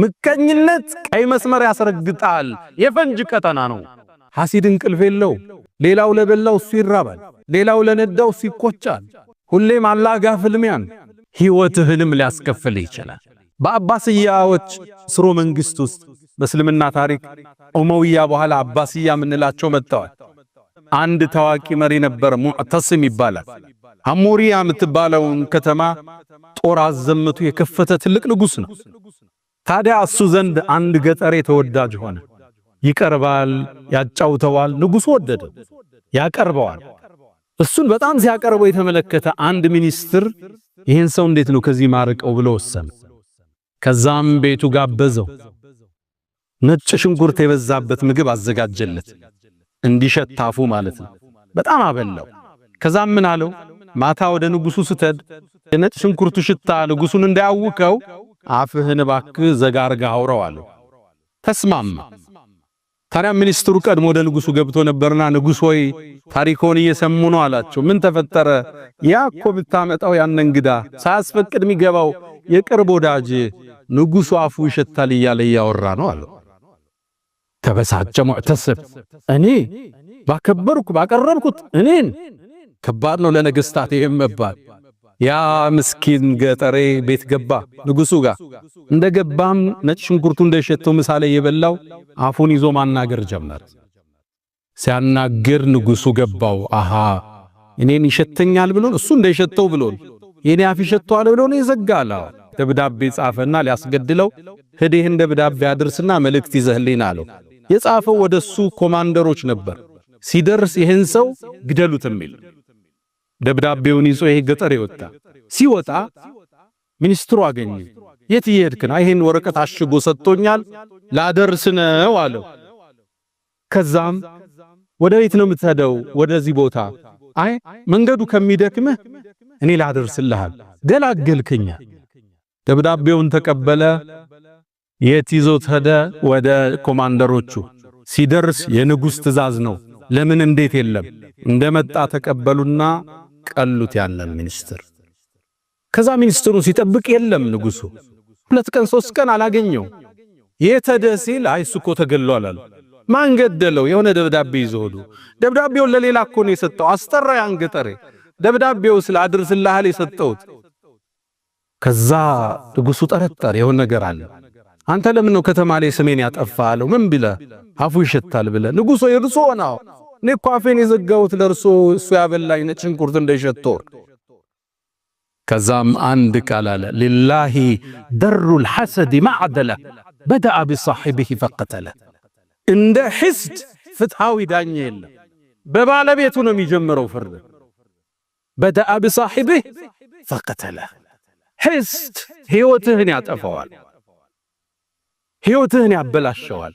ምቀኝነት ቀይ መስመር ያስረግጣል የፈንጅ ቀጠና ነው ሐሲድ እንቅልፍ የለው ሌላው ለበላው እሱ ይራባል ሌላው ለነዳው እሱ ይቆጫል ሁሌም አላጋ ፍልሚያን ህይወትህንም ሊያስከፍል ይችላል በአባስያዎች ስሮ መንግስት ውስጥ በእስልምና ታሪክ ኡመውያ በኋላ አባስያ ምንላቸው መጣዋል አንድ ታዋቂ መሪ ነበር ሙዕተሲም ይባላል ሐሙሪያ የምትባለውን ከተማ ጦር አዘምቱ የከፈተ ትልቅ ንጉስ ነው ታዲያ እሱ ዘንድ አንድ ገጠሬ ተወዳጅ ሆነ ይቀርባል ያጫውተዋል ንጉስ ወደደ ያቀርበዋል እሱን በጣም ሲያቀርበው የተመለከተ አንድ ሚኒስትር ይሄን ሰው እንዴት ነው ከዚህ ማርቀው ብሎ ወሰነ ከዛም ቤቱ ጋበዘው ነጭ ሽንኩርት የበዛበት ምግብ አዘጋጀለት እንዲሸታፉ ማለት ነው በጣም አበላው ከዛም ምን አለው ማታ ወደ ንጉሱ ስተድ ነጭ ሽንኩርቱ ሽታ ንጉሱን እንዳያውቀው አፍህን ባክህ ዘጋርጋ አውራው አለው ተስማማ ታዲያ ሚኒስትሩ ቀድሞ ወደ ንጉሱ ገብቶ ነበርና ንጉስ ሆይ ታሪኮን እየሰሙ ነው አላቸው ምን ተፈጠረ ያኮ ብታመጣው ያን እንግዳ ሳያስፈቅድ የሚገባው የቅርብ ወዳጅ ንጉሱ አፉ ይሸታል እያለ ያወራ ነው አለው ተበሳጨ ሙዕተሲም እኔ ባከበርኩ ባቀረብኩት እኔን ከባድ ነው ለነገስታት ይመባል ያ ምስኪን ገጠሬ ቤት ገባ ንጉሱ ጋር እንደገባም ነጭ ሽንኩርቱ እንደሸተው ምሳሌ የበላው አፉን ይዞ ማናገር ጀመረ ሲያናገር ንጉሱ ገባው አሃ እኔን ይሸተኛል ብሎ እሱ እንደሸተው ብሎ የኔ አፍ ይሸተዋል ብሎ ነው ይዘጋላው ደብዳቤ ጻፈና ሊያስገድለው ሄደህ ደብዳቤ አድርስና መልእክት ይዘህልኝ አለው የጻፈው ወደሱ ኮማንደሮች ነበር ሲደርስ ይሄን ሰው ግደሉት የሚል ደብዳቤውን ይዞ ይሄ ገጠር ይወጣ ሲወጣ ሚኒስትሩ አገኘ የት ይሄድክና ይሄን ወረቀት አሽጎ ሰጥቶኛል ላደርስ ነው አለው ከዛም ወደ ቤት ነው የምትሄደው ወደዚህ ቦታ አይ መንገዱ ከሚደክምህ እኔ ላደርስልሃል ገላገልከኛ ደብዳቤውን ተቀበለ የት ይዞት ሄደ ወደ ኮማንደሮቹ ሲደርስ የንጉስ ትእዛዝ ነው ለምን እንዴት የለም እንደመጣ ተቀበሉና ቀሉት ያንን ሚኒስትር ከዛ ሚኒስትሩ ሲጠብቅ የለም ንጉሱ 2 ቀን 3 ቀን አላገኘው የተደሲል አይሱኮ ተገሏል አለ ማን ገደለው የሆነ ደብዳቤ ይዞሉ ደብዳቤው ለሌላ እኮ ነው የሰጠው አስጠራ ያን ገጠሬ ደብዳቤው ስላድርስልሃል የሰጠውት ከዛ ንጉሱ ጠረጠረ የሆነ ነገር አለ አንተ ለምን ነው ከተማ ላይ ስሜን ያጠፋለው ምን ቢለ አፉ ይሸታል ብለ ንጉሱ ይርሶ ነው ለኳፌን የዘጋውት ለርሶ እሱ ያበላኝ ነጭ ሽንኩርት እንደሸተው ከዛም አንድ ቃል አለ لله در الحسد معدله بدا بصاحبه فقتله እንደ حسد ፍትሃዊ ዳኛ የለም በባለቤቱ ነው የሚጀምረው ፍርድ بدا بصاحبه فقتله حسد ህይወትህን ያጠፋዋል ህይወትህን ያበላሸዋል